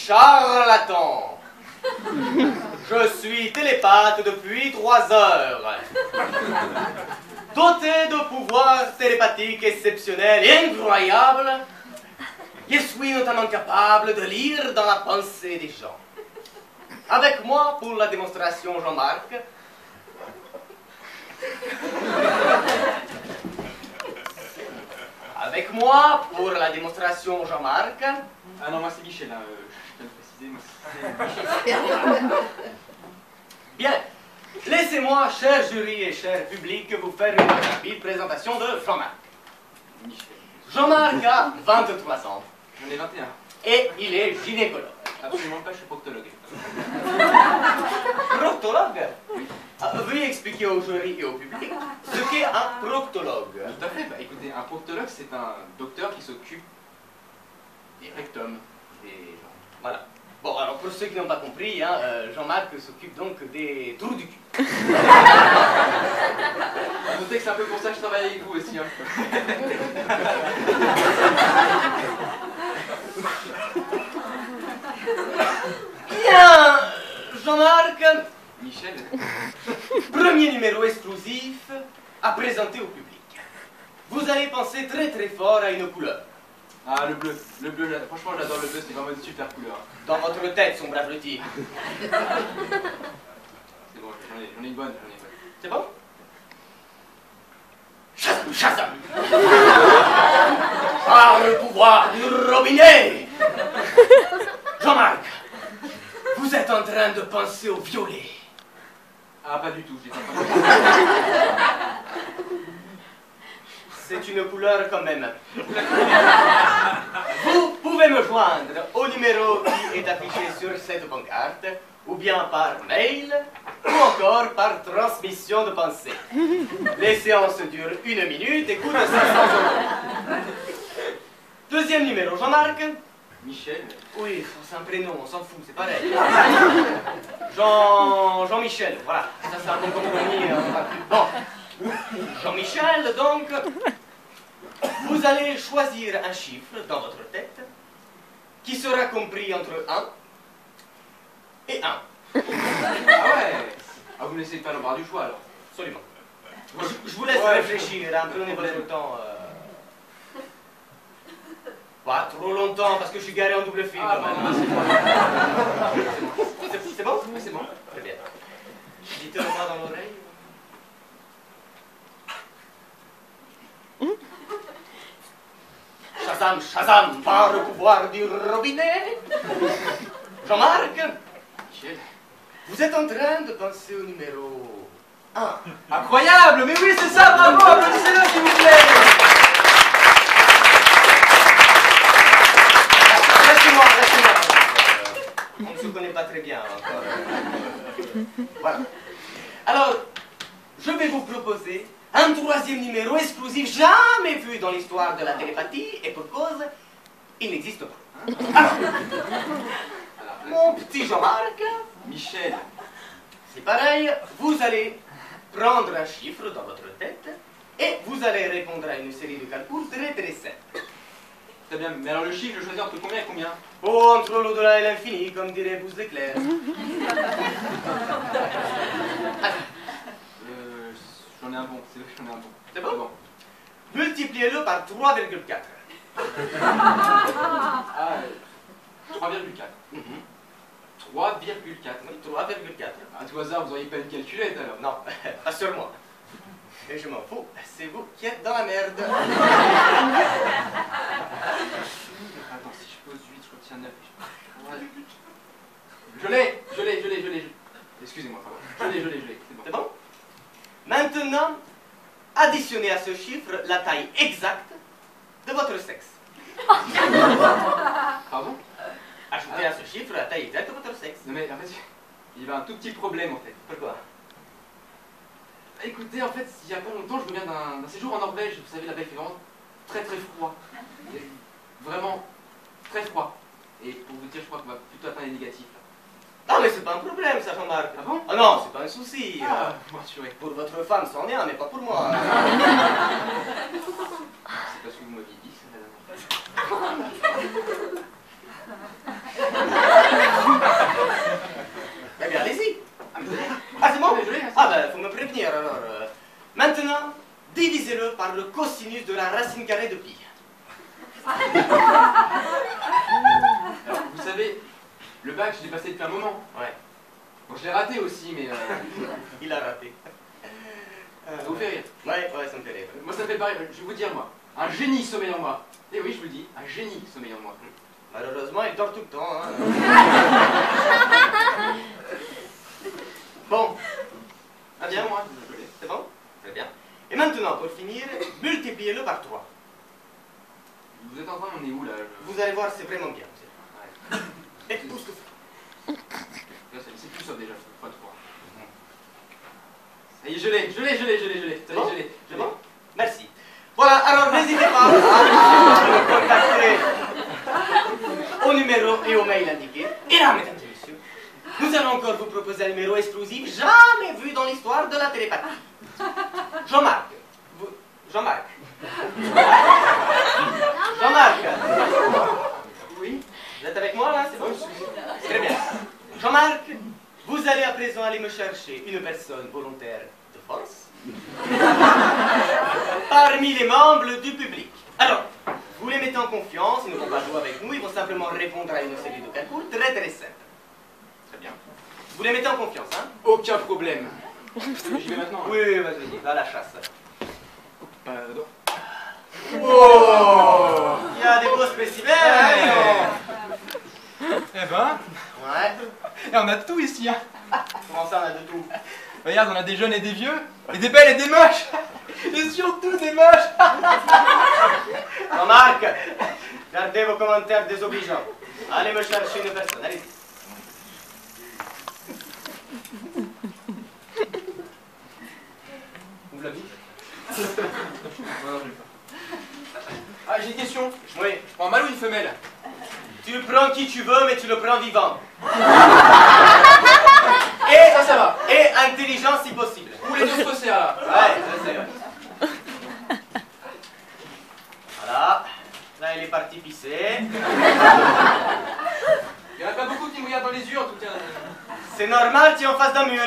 charlatan. Je suis télépathe depuis 3 heures. Doté de pouvoirs télépathiques exceptionnels et incroyables, je suis notamment capable de lire dans la pensée des gens. Avec moi, pour la démonstration, Jean-Marc. Avec moi, pour la démonstration, Jean-Marc. Ah non, moi c'est Michel, hein. Je viens de préciser, moi Bien. Laissez-moi, cher jury et cher public, vous faire une rapide présentation de Jean-Marc. Michel. Jean-Marc a 23 ans. J'en ai 21. Et il est gynécologue. Absolument pas, je suis proctologue. Proctologue? Veuillez expliquer au jury et au public ce qu'est un proctologue. Tout à fait. Bah écoutez, un proctologue, c'est un docteur qui s'occupe des rectums des gens. Voilà. Bon, alors pour ceux qui n'ont pas compris, hein, Jean-Marc s'occupe donc des trous du cul. Notez que c'est un peu pour ça que je travaille avec vous aussi. Hein. Bien, Jean-Marc. Michel. Premier numéro exclusif à présenter au public. Vous allez penser très très fort à une couleur. Ah, le bleu, là, franchement j'adore le bleu, c'est vraiment une super couleur. Dans votre tête, son brave petit. C'est bon, j'en ai une bonne, C'est bon? Shazam, Shazam! Par le pouvoir du robinet! Jean-Marc, vous êtes en train de penser au violet. Ah, pas du tout, j'ai pas. C'est une couleur quand même. Vous pouvez me joindre au numéro qui est affiché sur cette pancarte, ou bien par mail, ou encore par transmission de pensée. Les séances durent 1 minute et coûtent 500 €. Deuxième numéro, Jean-Marc. Michel. Oui, c'est un prénom, on s'en fout, c'est pareil. Jean-Michel, voilà, ça c'est un bon compromis. Bon, Jean-Michel, donc, vous allez choisir un chiffre dans votre tête qui sera compris entre 1 et 1. Ah ouais. Ah, vous ne laissez pas l'embarras du choix alors. Absolument. Je vous laisse réfléchir, hein, prenez votre temps. Pas trop longtemps, parce que je suis garé en double fil quand même. C'est bon? Oui, c'est bon. Très bien. Dites-le-moi dans l'oreille. Shazam, Shazam, par le pouvoir du robinet. Jean-Marc, Michel. vous êtes en train de penser au numéro 1. Incroyable. Mais oui, c'est ça, bravo, applaudissez-le s'il vous plaît. Laissez-moi. On ne se connaît pas très bien encore. Voilà. Alors, je vais vous proposer un 3e numéro exclusif jamais vu dans l'histoire de la télépathie, et pour cause, il n'existe pas. Alors, mon petit Jean-Marc, Michel. c'est pareil, vous allez prendre un chiffre dans votre tête, et vous allez répondre à une série de calculs très très simples. Très bien, mais alors le chiffre, je choisis entre combien et combien? Oh, entre l'au-delà et l'infini, comme dirait Bouze l'éclair. J'en ai un bon, c'est vrai que j'en ai un bon. C'est bon? Multipliez-le par 3,4. Ah, 3,4. 3,4. Oui, 3,4. À tout hasard, vous n'auriez pas une calculette alors? Non, pas sur moi. Et je m'en fous, c'est vous qui êtes dans la merde. Attends, si je pose 8, je retiens 9. Je l'ai. Excusez-moi, pardon. Je l'ai, c'est bon. C'est bon? Maintenant, additionnez à ce chiffre la taille exacte de votre sexe. Pardon? Ajoutez à ce chiffre la taille exacte de votre sexe. Non mais en fait, il y avait un tout petit problème en fait. Pourquoi? Écoutez, en fait, il y a pas longtemps, je reviens d'un séjour en Norvège. Vous savez, là-bas, il fait vraiment très très froid. Vraiment très froid. Et pour vous dire, je crois qu'on va plutôt atteindre les négatifs. Ah, mais c'est pas un problème, ça, Jean-Marc. Ah bon? Ah non, c'est pas un souci. Ah, vous rassurez. Pour votre femme, c'en est un, mais pas pour moi. C'est parce que vous m'aviez dit ça la dernière fois. divisez-le par le cosinus de la racine carrée de pi. Alors, vous savez, le bac, je l'ai passé depuis un moment. Ouais, Bon, je l'ai raté aussi, mais il a raté. ça vous fait rire. Ouais, ça me fait rire. Moi, ça me fait pareil. Je vais vous dire, moi, un génie sommeille en moi. Eh oui, je vous le dis, un génie sommeille en moi. Malheureusement, il dort tout le temps. Hein. Bon. Ah bien, moi. c'est bon? Très bien. Et maintenant, pour finir, multipliez-le par 3. Vous êtes en train, on est où là Vous allez voir, c'est vraiment bien. Ouais. Et pousse tout ça. C'est plus ça déjà, pas 3. Ça y est, je l'ai. Ça y est, je l'ai. C'est bon? Merci. Voilà, alors n'hésitez pas à me contacter au numéro et au mail indiqués. Et là, mesdames et messieurs, nous allons encore vous proposer un numéro exclusif jamais vu dans l'histoire de la télépathie. Jean-Marc. Jean-Marc. Oui. Vous êtes avec moi là, c'est bon? Très bien. Jean-Marc, vous allez à présent aller me chercher une personne volontaire de force parmi les membres du public. Alors, vous les mettez en confiance, ils ne vont pas jouer avec nous, ils vont simplement répondre à une série de calculs très simple. Très bien. Vous les mettez en confiance, hein? Aucun problème. J'y vais maintenant. Oui, vas-y, va à la chasse. Pardon. Oh! Il y a des beaux spécimens, hein? Eh ben, Ouais. et on a tout ici, hein. Comment ça, on a de tout? Regarde, on a des jeunes et des vieux, et des belles et des moches, et surtout des moches. Jean-Marc, gardez vos commentaires désobligeants. Allez me chercher une personne, allez-y. Vous l'avez dit? Non, je l'ai pas. Ah, j'ai une question. Oui. Je prends un mâle ou une femelle? Tu prends qui tu veux, mais tu le prends vivant. Et ça va. Et intelligent si possible. Ou les deux faussaires là. Ouais, ça c'est vrai. Voilà. Là, il est parti pisser. Il n'y en a pas beaucoup qui me regardent dans les yeux en tout cas. C'est normal, tu es en face d'un mur.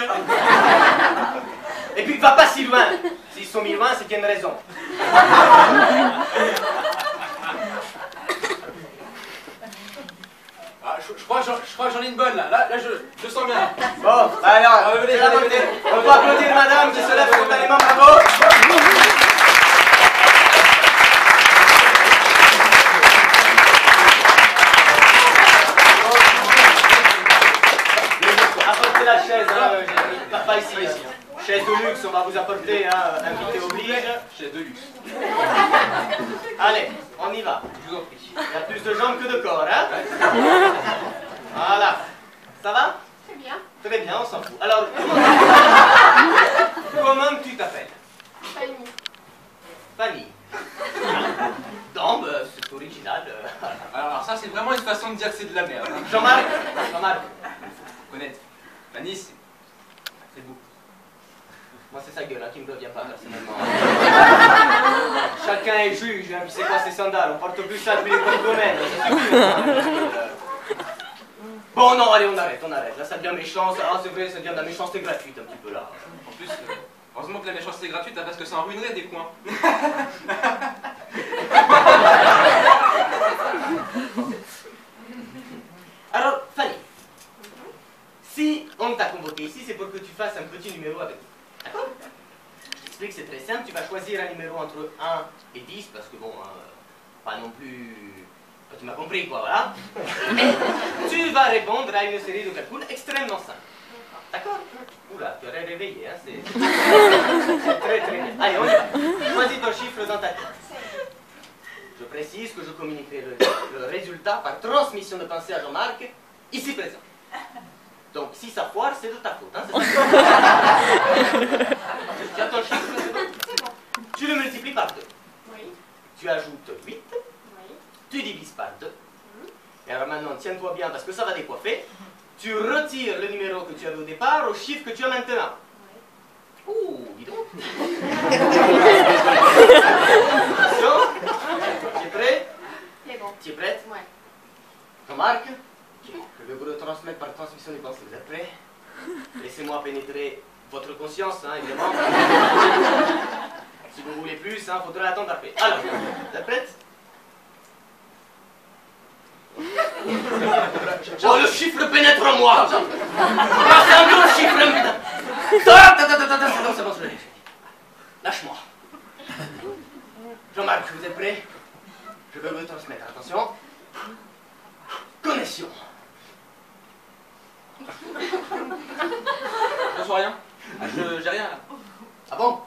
Et puis, va pas si loin. S'ils sont mis loin, c'est qu'il y a une raison. Ah, je crois que j'en ai une bonne là. Là, je sens bien. Bon, alors, venez, on peut applaudir madame qui se lève spontanément, bravo. Apportez la chaise, hein, pas ici. Chaise de luxe, on va vous apporter, hein, invité oblige. Chaise de luxe. Allez, on y va. Je vous en prie. Il y a plus de jambes que de corps, hein? Voilà. Ça va? Très bien. Très bien, on s'en fout. Alors, comment tu t'appelles? Fanny. Fanny. Non, bah, c'est original. Alors ça c'est vraiment une façon de dire que c'est de la merde. Hein. Jean-Marc, Connaître. Fanny, c'est beau. moi c'est sa gueule hein, qui me revient pas personnellement. Chacun est juge, hein, puis c'est quoi ces sandales? On porte plus ça depuis les premiers domaines. Bon, non, allez, on arrête. Là, ça devient méchant. Ah, c'est vrai, ça devient de la méchanceté gratuite un petit peu là. En plus, heureusement que la méchanceté est gratuite, hein, parce que ça en ruinerait des coins. Alors, Fanny, si on t'a convoqué ici, c'est pour que tu fasses un petit numéro avec nous. D'accord? Je t'explique, c'est très simple. Tu vas choisir un numéro entre 1 et 10, parce que bon, pas non plus... Tu m'as compris, quoi, voilà. Et tu vas répondre à une série de calculs extrêmement simples. D'accord? Oula, tu aurais réveillé, hein, c'est très bien. Allez, on y va. Choisis ton chiffre dans ta tête. Je précise que je communiquerai le résultat par transmission de pensée à Jean-Marc, ici présent. Donc, si ça foire, c'est de ta faute, hein, c'est ça? Tu as ton chiffre, c'est bon? C'est bon. Tu le multiplies par 2. Oui. Tu ajoutes 8. Oui. Tu divises par 2. Et alors maintenant, tiens-toi bien parce que ça va décoiffer. Tu retires le numéro que tu avais au départ au chiffre que tu as maintenant. Oui. Ouh, dis donc. Attention. Tu es prêt? C'est bon. Tu es prête? Ouais. Jean-Marc, je vais vous le transmettre par transmission des pensées. Vous êtes prêts? Laissez-moi pénétrer votre conscience, hein, évidemment. Si vous plus, hein, faudra l'attendre après. Alors, vous êtes prête? Oh, le chiffre pénètre en moi! Ah, c'est un gros chiffre, hein, putain! C'est bon, je l'ai dit. Lâche-moi. Jean-Marc, vous êtes prêts? Je vais vous transmettre. Attention. Connexion. Je reçois rien. Ah, j'ai rien là. Ah bon?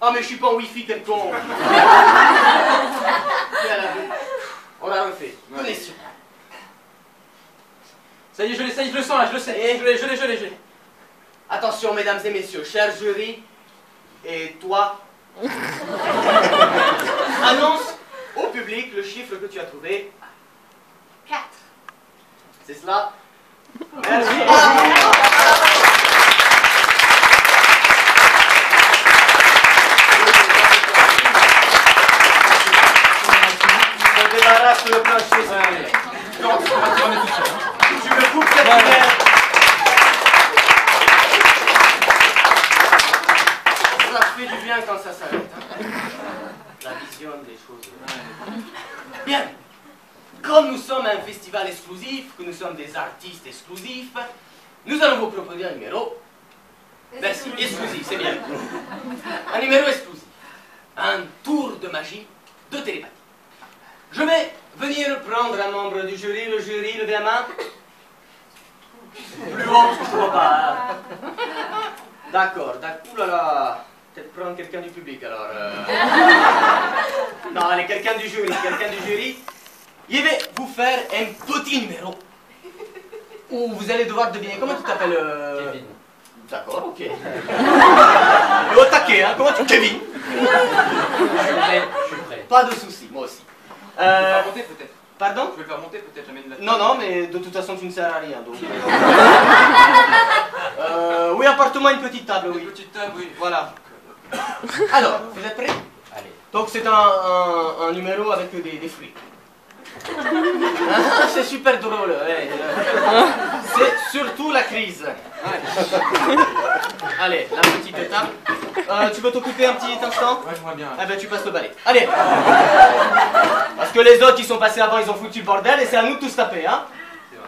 Ah, mais je suis pas en wifi, quel con! On l'a refait. Connexion. Ça y est, je le sens là, je le sais. Et Je l'ai. attention, mesdames et messieurs, cher jury, et toi, annonce au public le chiffre que tu as trouvé. 4. C'est cela? Merci. Je débarrasse le plancher. Non, tu vas tout seul. Tu me coupes cette lumière. Ça fait du bien quand ça s'arrête. Hein. La vision des choses. Bien. Comme nous sommes un festival exclusif, que nous sommes des artistes exclusifs, nous allons vous proposer un numéro. Merci, exclusif, c'est bien. Un numéro exclusif. Un tour de magie de télépathie. Je vais venir prendre un membre du jury. Le jury, levez la main. Plus haut, parce que je ne vois pas. D'accord, d'accord. Ouh là là. Peut-être prendre quelqu'un du public alors. Non, allez, quelqu'un du jury. Je vais vous faire un petit numéro où vous allez devoir deviner. Comment tu t'appelles Kevin. D'accord, ok. Et au taquet, hein. Comment tu... Kevin. Je suis prêt. Pas de soucis, moi aussi. Je vais le faire monter peut-être. Pardon? Je vais le faire monter peut-être, j'amène la... Non, mais de toute façon tu ne sers à rien, donc... oui, apporte-moi une petite table, oui. Une petite table, oui. Voilà. Alors, vous êtes prêts? Allez. Donc c'est un numéro avec des fruits. Ah, c'est super drôle, ouais. C'est surtout la crise. Ouais. Allez, la petite table. Tu peux t'occuper un petit instant? Ouais, je vois bien. Ah ben tu passes le balai. Allez. Parce que les autres qui sont passés avant, ils ont foutu le bordel et c'est à nous de tous taper, hein.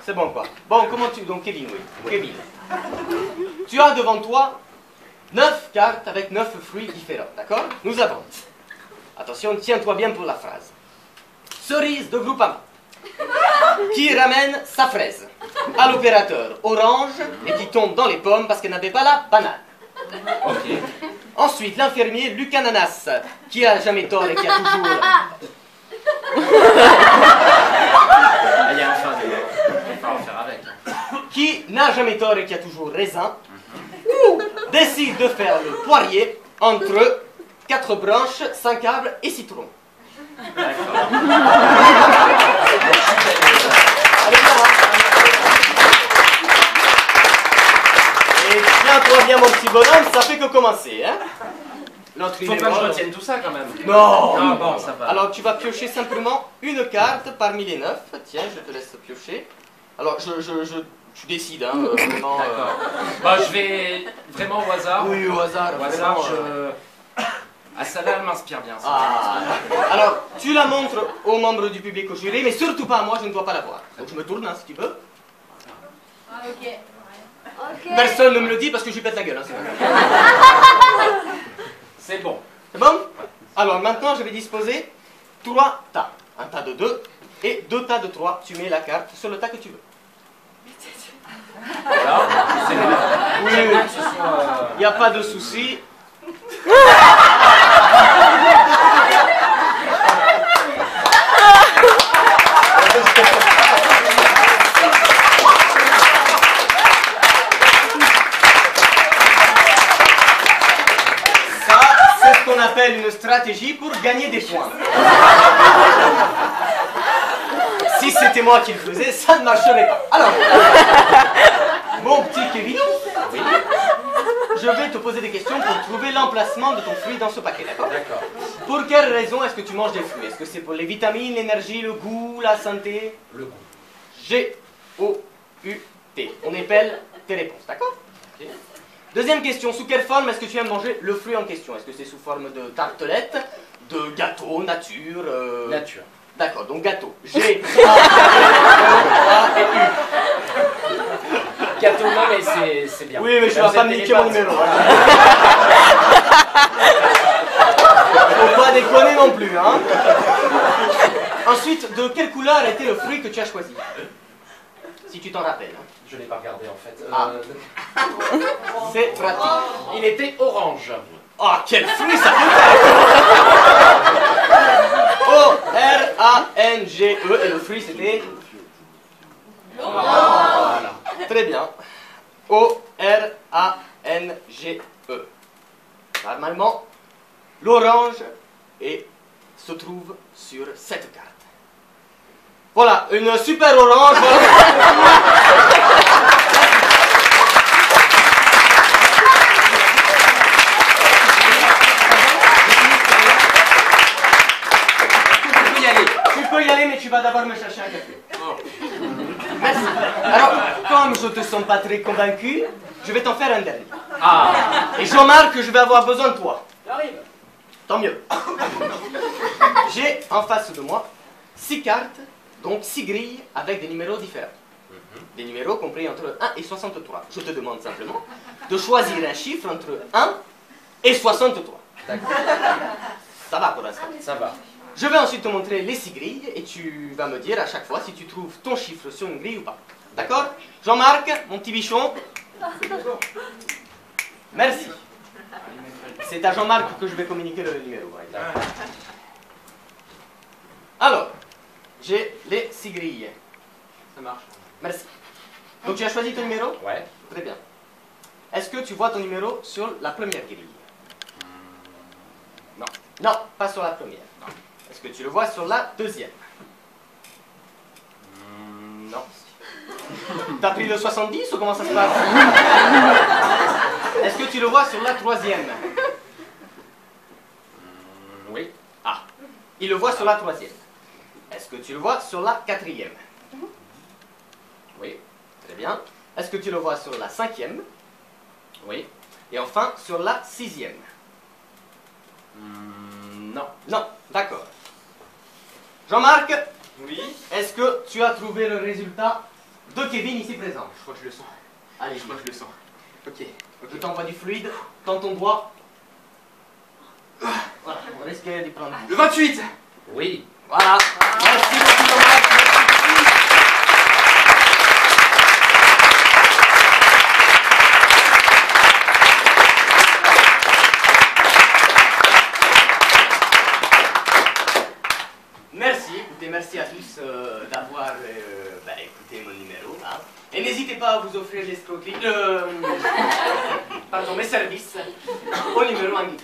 C'est bon quoi. Bon, comment tu... Donc Kevin, oui. Kevin. Tu as devant toi 9 cartes avec 9 fruits différents, d'accord? Nous avons... Attention, tiens-toi bien pour la phrase. Cerise de Groupama, qui ramène sa fraise à l'opérateur orange et qui tombe dans les pommes parce qu'elle n'avait pas la banane. Ok. Ensuite, l'infirmier Luc Ananas, qui a jamais tort et qui a toujours... Il y a un fin de... On va en faire avec. Qui n'a jamais tort et qui a toujours raisin, décide de faire le poirier entre 4 branches, 5 arbres et citron. D'accord. Allez, et tiens-toi bien mon petit bonhomme, ça fait que commencer, hein. L'autre Faut pas que je retienne tout ça quand même. Non. Non, bon, ça va. Alors tu vas piocher simplement une carte parmi les 9. Tiens, je te laisse piocher. Alors tu décides, hein, vraiment. D'accord. Bah, je vais vraiment au hasard. Oui, au hasard. Au hasard, vraiment, Ah, ça là, elle m'inspire bien. Ça. Ah. Alors, tu la montres aux membres du public, au jury, mais surtout pas à moi, je ne dois pas la voir. Donc je me tourne, hein, si tu veux. Ok. Personne ne me le dit parce que je lui pète la gueule. Hein, c'est C'est bon. C'est bon? Alors maintenant, je vais disposer 3 tas. Un tas de 2 et 2 tas de 3. Tu mets la carte sur le tas que tu veux. Alors, c'est bon. Oui, J'aime oui. bien que ce soit... Il n'y a pas de souci. Ça, c'est ce qu'on appelle une stratégie pour gagner des points. Si c'était moi qui le faisais, ça ne marcherait pas. Alors, mon petit Kevin, oui, je vais te poser des questions pour trouver l'emplacement de ton fruit dans ce paquet, d'accord? D'accord. Pour quelle raison est-ce que tu manges des fruits? Est-ce que c'est pour les vitamines, l'énergie, le goût, la santé? Le goût. G-O-U-T. On épelle tes réponses, d'accord? Ok. Deuxième question, sous quelle forme est-ce que tu aimes manger le fruit en question? Est-ce que c'est sous forme de tartelette, de gâteau, nature Nature. D'accord, donc gâteau. G, A, et U. Gâteau, non, mais c'est bien. Oui, mais je ne Là, vais pas vous me êtes niquer mon télépathe. numéro. Faut pas déconner non plus, hein. Ensuite, de quelle couleur était le fruit que tu as choisi? Si tu t'en rappelles. Hein. Je l'ai pas regardé en fait. Ah. C'est pratique. Il était orange. Oh, quel fruit ça peut être! O-R-A-N-G-E, et le fruit c'était? Voilà. Très bien. O-R-A-N-G-E. Normalement, l'orange se trouve sur cette carte. Voilà, une super orange. Tu peux y aller, mais tu vas d'abord me chercher un café. Merci. Alors, comme je te sens pas très convaincu, je vais t'en faire un dernier. Ah. Et je remarque que je vais avoir besoin de toi. J'arrive. Tant mieux. J'ai en face de moi 6 cartes, donc 6 grilles avec des numéros différents. Des numéros compris entre 1 et 63. Je te demande simplement de choisir un chiffre entre 1 et 63. D'accord. Ça va pour l'instant. Ça va. Je vais ensuite te montrer les 6 grilles et tu vas me dire à chaque fois si tu trouves ton chiffre sur une grille ou pas. D'accord? Jean-Marc, mon petit bichon. Merci. C'est à Jean-Marc que je vais communiquer le numéro. D'accord. Alors, j'ai les 6 grilles. Ça marche. Merci. Donc tu as choisi ton numéro? Ouais. Très bien. Est-ce que tu vois ton numéro sur la première grille? Non. Non, pas sur la première. Est-ce que tu le vois sur la deuxième? Non. T'as pris le 70 ou comment ça se passe? Est-ce que tu le vois sur la troisième? Oui. Ah, il le voit sur la troisième. Est-ce que tu le vois sur la quatrième? Oui. Très bien. Est-ce que tu le vois sur la cinquième? Oui. Et enfin, sur la sixième? Non. Non, d'accord. Jean-Marc, Oui. est-ce que tu as trouvé le résultat de Kevin ici présent? Je crois que je le sens. Allez, Je crois que je le sens. ok. Je t'envoie du fluide dans ton doigt. Voilà, on risque d'y prendre. Le 28. Oui. Voilà. Merci beaucoup, Jean-Marc. Merci, écoutez, merci à tous d'avoir écouté mon numéro. Hein. Et n'hésitez pas à vous offrir l'escroquerie, pardon, mes services au numéro en guide.